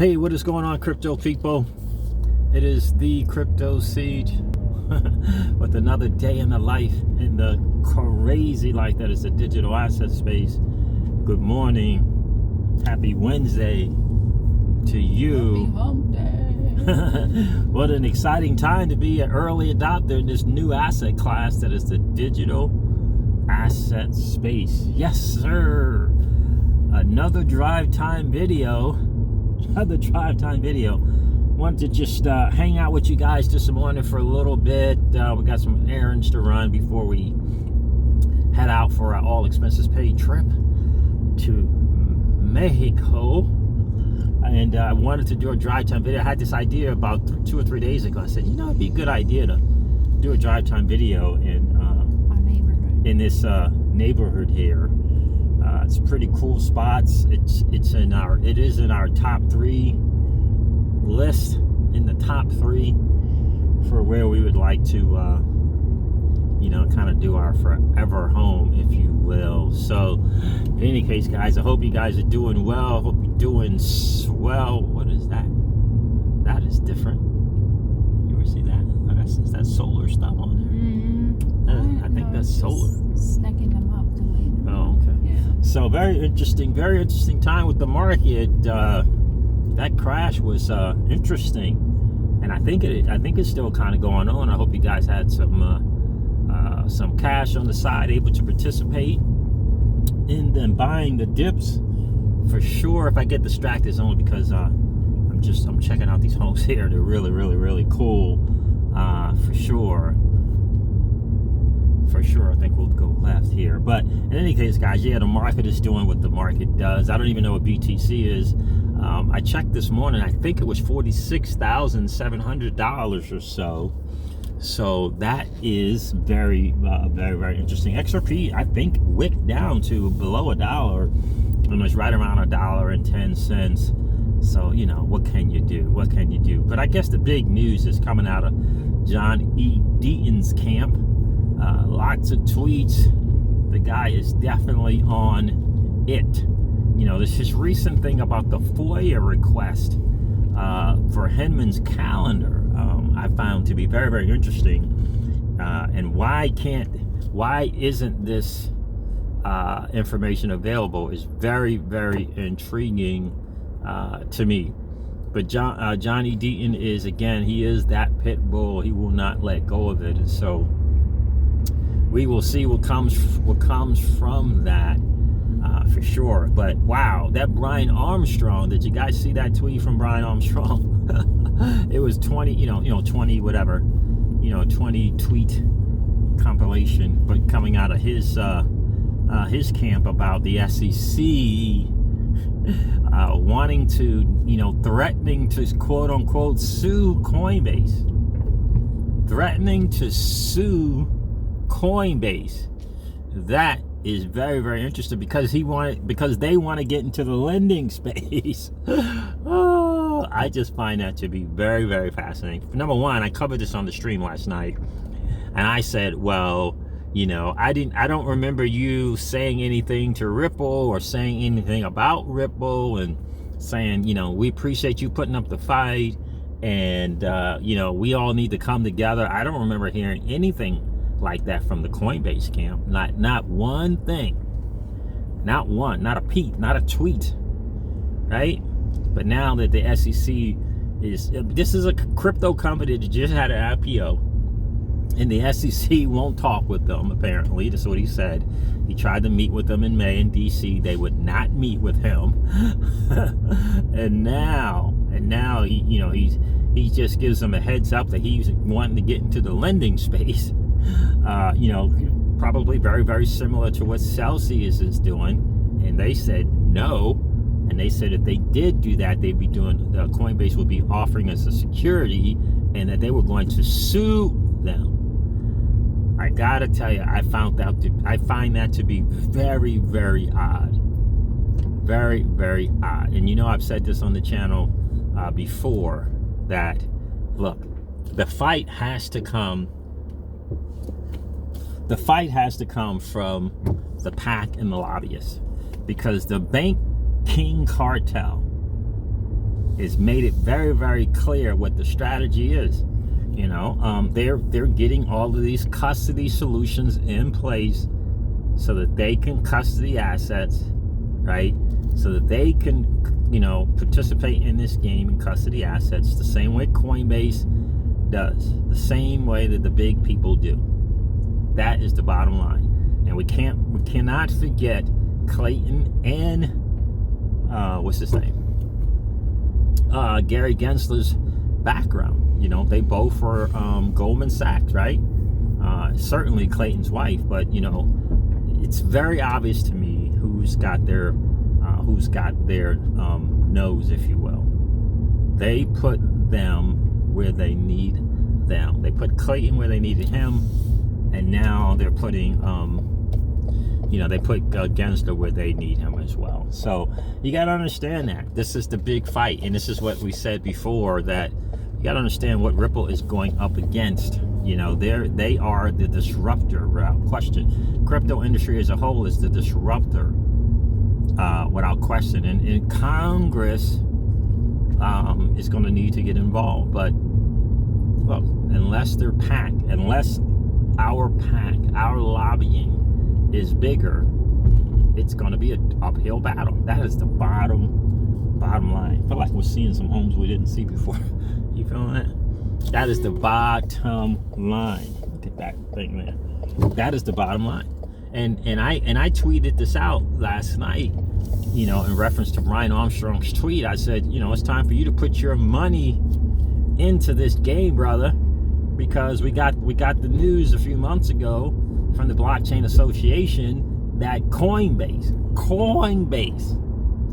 Hey, what is going on, crypto people? It is the Crypto Siege with another day in the life, in the crazy life that is the digital asset space. Good morning. Happy Wednesday to you. Happy hump day. What an exciting time to be an early adopter in this new asset class that is the digital asset space. Yes, sir. Another drive time video. Wanted to just hang out with you guys this morning for a little bit. We got some errands to run before we head out for our all expenses paid trip to Mexico. And I wanted to do a drive time video. I had this idea about 2 or 3 days ago. I said, you know, it'd be a good idea to do a drive time video in our neighborhood. In this neighborhood here. It's pretty cool spots. It is in our top 3 list, in the top 3 for where we would like to kind of do our forever home, if you will. So in any case, guys, I hope you guys are doing well. I hope you're doing swell. What is that? That is different. You ever see that? Is that solar stuff on there? I think that's solar. Snacking them up to later. Oh, okay. Yeah. So very interesting time with the market. That crash was interesting, and I think it's still kind of going on. I hope you guys had some cash on the side, able to participate in them buying the dips for sure. If I get distracted, it's only because I'm checking out these homes here. They're really cool. For sure, I think we'll go left here. But in any case, guys, yeah, the market is doing what the market does. I don't even know what BTC is. I checked this morning. I think it was $46,700 or so. So that is very interesting. XRP, I think, wicked down to below $1, almost right around $1.10. So, you know, what can you do? But I guess the big news is coming out of John E. Deaton's camp. Lots of tweets. The guy is definitely on it. You know, there's this recent thing about the FOIA request for Hinman's calendar. I found to be very interesting. And why isn't this information available is very intriguing to me. But John E. Deaton is, again, he is that pit bull. He will not let go of it. And so we will see what comes from that for sure. But wow, that Bryan Armstrong, did you guys see that tweet from Bryan Armstrong? It was 20 tweet compilation, but coming out of his camp about the SEC wanting to, threatening to quote unquote sue Coinbase. Threatening to sue Coinbase. That is very interesting because they want to get into the lending space. Oh, I just find that to be very fascinating. Number one, I covered this on the stream last night, and I said, well, I don't remember you saying anything to Ripple or saying anything about Ripple and saying, we appreciate you putting up the fight, and we all need to come together. I don't remember hearing anything like that from the Coinbase camp. Not one thing. Not a peep, not a tweet. Right? But now that the SEC this is a crypto company that just had an IPO, and the SEC won't talk with them, apparently. That's what he said. He tried to meet with them in May in DC. They would not meet with him. and now he just gives them a heads up that he's wanting to get into the lending space. Probably very similar to what Celsius is doing, and they said no. And they said if they did do that, they'd be Coinbase would be offering us a security, and that they were going to sue them. I gotta tell you, I find that to be very odd, very odd. And I've said this on the channel before, that look, the fight has to come from the PAC and the lobbyists, because the bank king cartel has made it very, very clear what the strategy is. You know, they're getting all of these custody solutions in place so that they can custody assets, right? So that they can, you know, participate in this game and custody assets the same way Coinbase does, the same way that the big people do. That is the bottom line. And we cannot forget Clayton and what's his name? Gary Gensler's background. You know, they both were Goldman Sachs, right? Certainly Clayton's wife, but you know, it's very obvious to me who's got their nose, if you will. They put them where they need them. They put Clayton where they needed him, and now they're putting they put Gensler where they need him as well. So you got to understand that this is the big fight, and this is what we said before, that you got to understand what Ripple is going up against. You know, they are the disruptor, without question. Crypto industry as a whole is the disruptor, without question. And Congress is going to need to get involved. But look, unless our lobbying is bigger, it's going to be an uphill battle. That is the bottom line. I feel like we're seeing some homes we didn't see before. You feeling that? That is the bottom line. Look at that thing there. That is the bottom line. And I tweeted this out last night, you know, in reference to Bryan Armstrong's tweet. I said, you know, it's time for you to put your money into this game, brother, because we got the news a few months ago from the Blockchain Association that Coinbase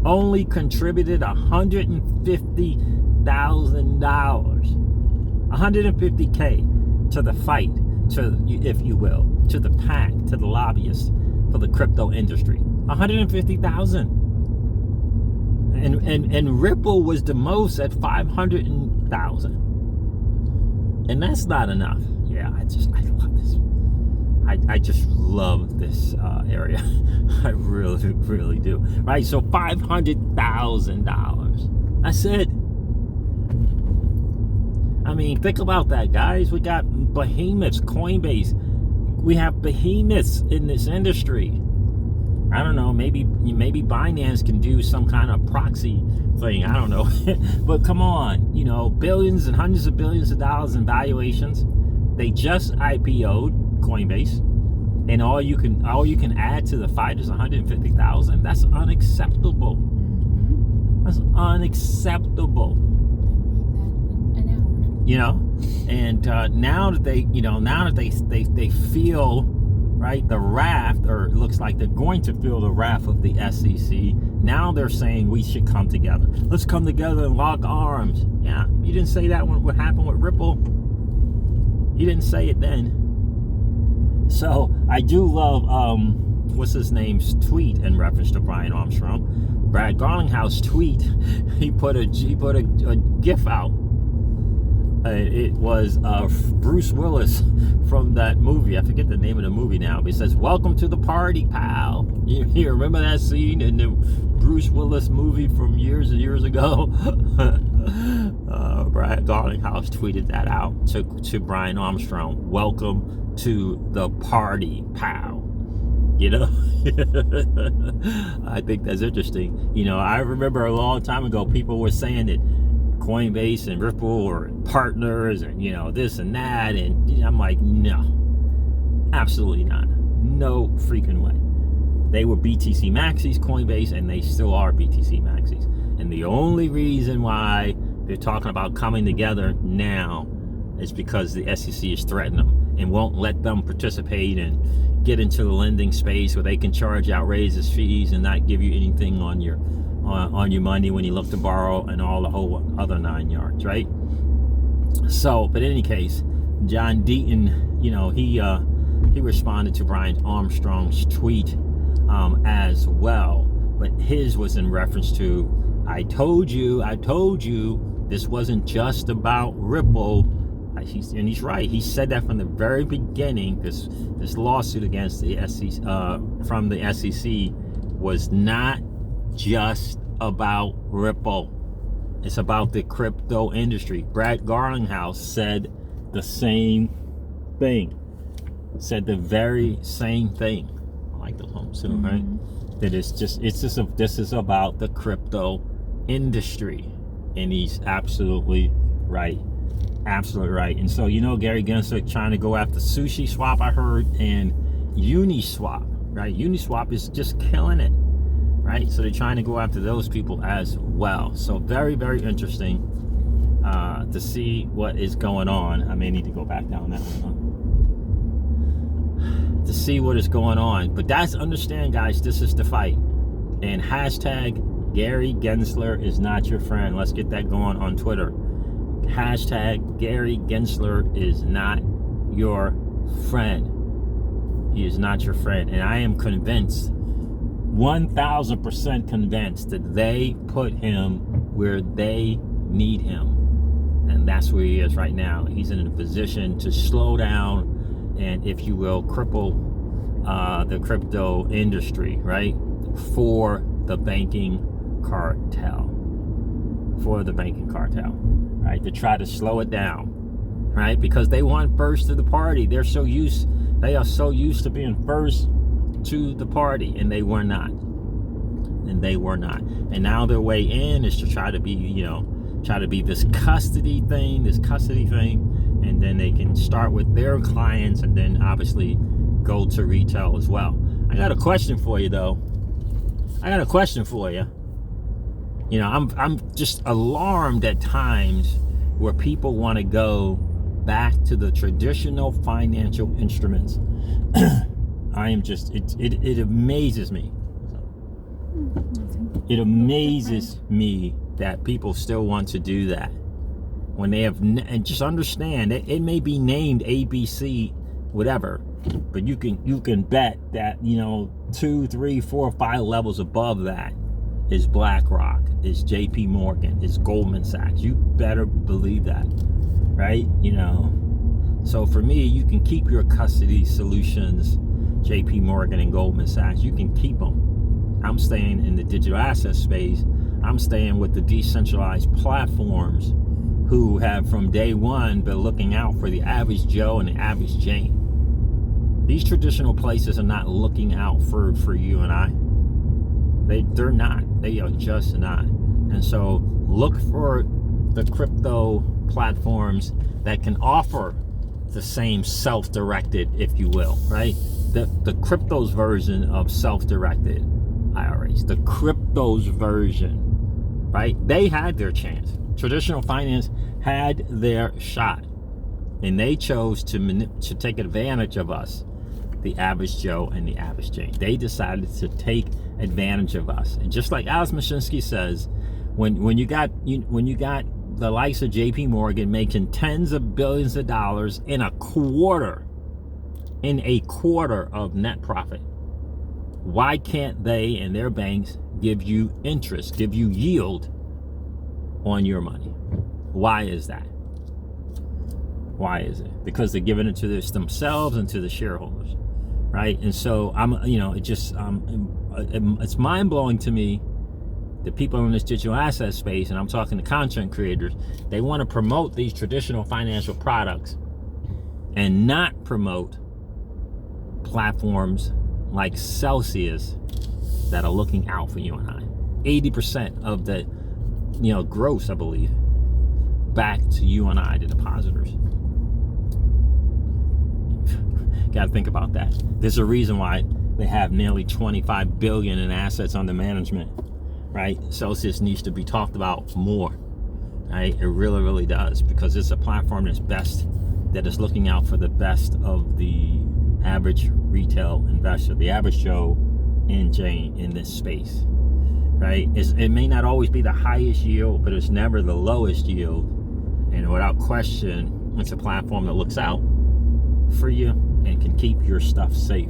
only contributed $150,000, $150K to the fight, to, if you will, to the PAC, to the lobbyists for the crypto industry. $150,000. And Ripple was the most at $500,000. And that's not enough. Yeah, I love this. I just love this area. I really, really do. Right, so $500,000. That's it. I mean, think about that, guys. We got behemoths, Coinbase. We have behemoths in this industry. I don't know, maybe Binance can do some kind of proxy thing. I don't know. But come on, you know, billions and hundreds of billions of dollars in valuations. They just IPO'd Coinbase, and all you can add to the fight is 150,000. That's unacceptable. That's unacceptable. You know, and now that they feel, right, the wrath, or it looks like they're going to feel the wrath of the SEC. Now they're saying we should come together. Let's come together and lock arms. Yeah, you didn't say that when what happened with Ripple. You didn't say it then. So I do love what's his name's tweet in reference to Bryan Armstrong. Darlinghouse tweet. He put a GIF out. It was Bruce Willis from that movie. I forget the name of the movie now, but he says, "Welcome to the party, pal." You remember that scene in the Bruce Willis movie from years and years ago? Bryan Darlinghouse tweeted that out to Bryan Armstrong. "Welcome to the party, pal." You know, I think that's interesting. You know, I remember a long time ago, people were saying that Coinbase and Ripple were partners, and you know, this and that, and I'm like, no, absolutely not. No freaking way. They were BTC Maxis, Coinbase, and they still are BTC Maxis. And the only reason why they're talking about coming together now is because the SEC is threatening them and won't let them participate and get into the lending space where they can charge outrageous fees and not give you anything on your money when you look to borrow, and all the whole other 9 yards, right? So, but in any case, John Deaton, you know, he responded to Bryan Armstrong's tweet as well, but his was in reference to, I told you, this wasn't just about Ripple. And he's right. He said that from the very beginning. This lawsuit against the SEC from the SEC was not just about Ripple. It's about the crypto industry. Darlinghouse said the same thing. Said the very same thing. I like those homes too, right? That this is about the crypto industry. And he's absolutely right. Absolutely right. And so, Gary Gensler trying to go after Sushi Swap, I heard, and Uniswap, right? Uniswap is just killing it, right? So they're trying to go after those people as well. So very, very interesting to see what is going on. I may need to go back down that one, huh? To see what is going on. But understand, guys, this is the fight. And hashtag Gary Gensler is not your friend. Let's get that going on Twitter. Hashtag Gary Gensler is not your friend. He is not your friend. And I am convinced, 1,000% convinced, that they put him where they need him. And that's where he is right now. He's in a position to slow down and, if you will, cripple the crypto industry, right? For the banking cartel. Right? To try to slow it down, right? Because they want first to the party. They are so used to being first to the party, and they were not. And now their way in is to try to be this custody thing, and then they can start with their clients, and then obviously go to retail as well. I got a question for you, though. I'm just alarmed at times where people want to go back to the traditional financial instruments. It amazes me. It amazes me that people still want to do that when they have, and just understand that it may be named ABC, whatever, but you can bet that 2, 3, 4, 5 levels above that is BlackRock, is JP Morgan, is Goldman Sachs. You better believe that, right? So for me, you can keep your custody solutions, JP Morgan and Goldman Sachs. You can keep them. I'm staying in the digital asset space. I'm staying with the decentralized platforms who have from day one been looking out for the average Joe and the average Jane. These traditional places are not looking out for you and I. They're not. They are just not. And so look for the crypto platforms that can offer the same self-directed, if you will, right? The crypto's version of self-directed IRAs. The crypto's version, right? They had their chance. Traditional finance had their shot, and they chose to take advantage of us, the average Joe and the average Jane. They decided to take advantage of us. And just like Alex Mashinsky says, when you got the likes of JP Morgan making tens of billions of dollars in a quarter of net profit, why can't they and their banks give you interest, give you yield on your money? Why is that? Why is it? Because they're giving it to themselves and to the shareholders, right? And so it's mind-blowing to me that people in this digital asset space, and I'm talking to content creators, they want to promote these traditional financial products and not promote platforms like Celsius that are looking out for you and I. 80% of the gross, I believe, back to you and I, the depositors. Got to think about that. There's a reason why they have nearly 25 billion in assets under management, right? Celsius needs to be talked about more, right? It really, really does, because it's a platform that is looking out for the best of the average retail investor, the average Joe and Jane in this space, right? It may not always be the highest yield, but it's never the lowest yield. And without question, it's a platform that looks out for you and can keep your stuff safe.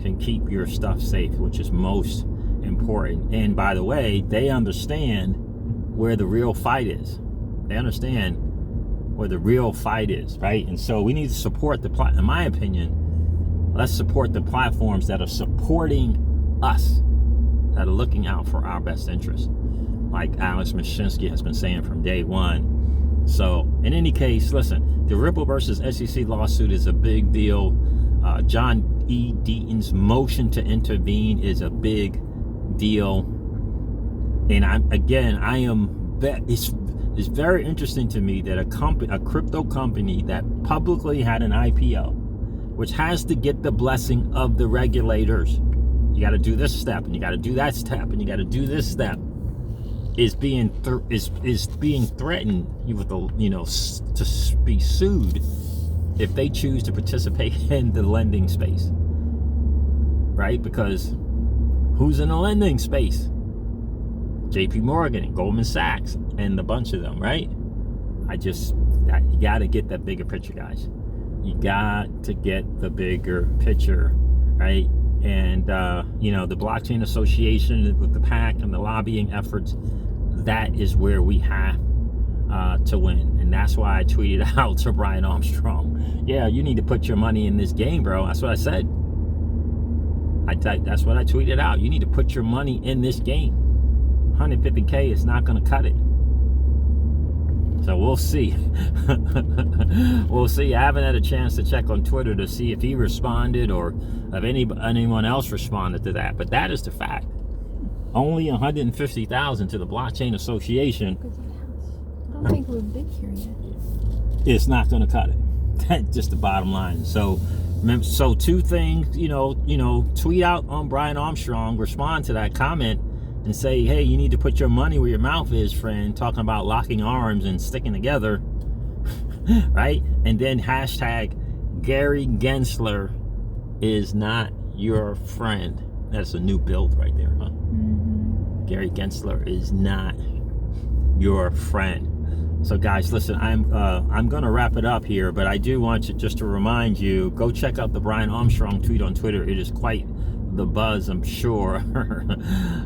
Which is most important. And by the way, they understand where the real fight is. Right? And so we need to support in my opinion, let's support the platforms that are supporting us, that are looking out for our best interest. like Alex Mashinsky has been saying from day one. So in any case, listen, the Ripple versus SEC lawsuit is a big deal. John E. Deaton's motion to intervene is a big deal. And it's very interesting to me that a crypto company that publicly had an IPO, which has to get the blessing of the regulators. You got to do this step, and you got to do that step, and you got to do this step. Is being threatened with to be sued if they choose to participate in the lending space, right? Because who's in the lending space? JP Morgan and Goldman Sachs and a bunch of them, right? You got to get that bigger picture, guys. You got to get the bigger picture, right? And the Blockchain Association with the PAC and the lobbying efforts, that is where we have to win. And that's why I tweeted out to Bryan Armstrong, yeah, you need to put your money in this game, bro. That's what I said. That's what I tweeted out. You need to put your money in this game. 150K is not going to cut it. So we'll see. We'll see. I haven't had a chance to check on Twitter to see if he responded or if anyone else responded to that. But that is the fact. Only 150,000 to the Blockchain Association. I don't think we're big here yet. It's not going to cut it. That's just the bottom line. So two things. Tweet out on Bryan Armstrong. Respond to that comment. And say, hey, you need to put your money where your mouth is, friend. Talking about locking arms and sticking together, right? And then hashtag GaryGensler is not your friend. That's a new build right there, huh? Mm-hmm. GaryGensler is not your friend. So, guys, listen, I'm going to wrap it up here, but I do want to remind you, go check out the Bryan Armstrong tweet on Twitter. It is quite the buzz, I'm sure.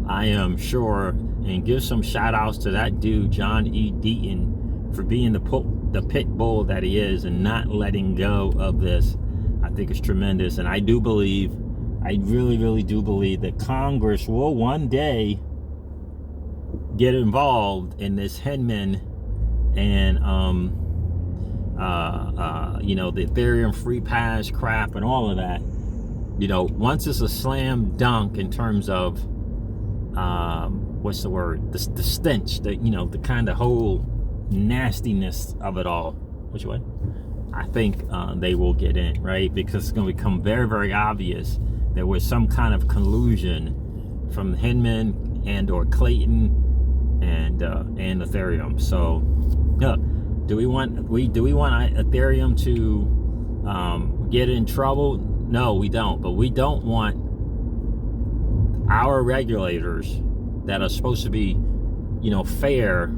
I am sure. And give some shout outs to that dude, John E. Deaton, for being the pit bull that he is and not letting go of this. I think it's tremendous. And I really, really do believe that Congress will one day get involved in this Hinman and the Ethereum free pass crap and all of that. Once it's a slam dunk in terms of what's the word? The stench, the kind of whole nastiness of it all. Which way? I think they will get in, right? Because it's going to become very, very obvious there was some kind of collusion from Hinman and or Clayton and Ethereum. So, do we want Ethereum to get in trouble? No, we don't. But we don't want our regulators that are supposed to be, fair,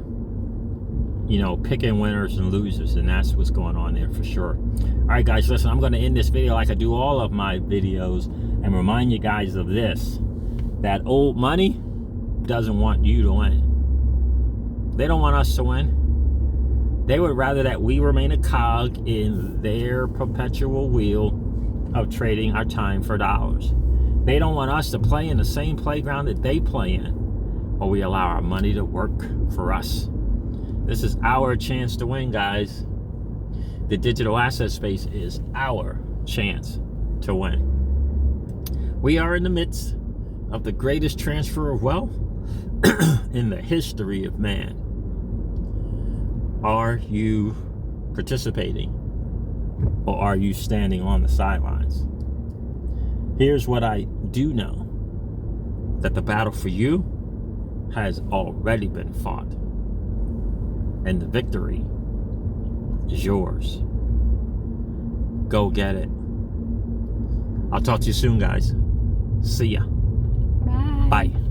picking winners and losers. And that's what's going on there for sure. All right, guys, listen, I'm going to end this video like I do all of my videos and remind you guys of this. That old money doesn't want you to win. They don't want us to win. They would rather that we remain a cog in their perpetual wheel of trading our time for dollars. They don't want us to play in the same playground that they play in, or we allow our money to work for us. This is our chance to win, guys. The digital asset space is our chance to win. We are in the midst of the greatest transfer of wealth in the history of man. Are you participating? Or are you standing on the sidelines? Here's what I do know. That the battle for you has already been fought. And the victory is yours. Go get it. I'll talk to you soon, guys. See ya. Bye. Bye.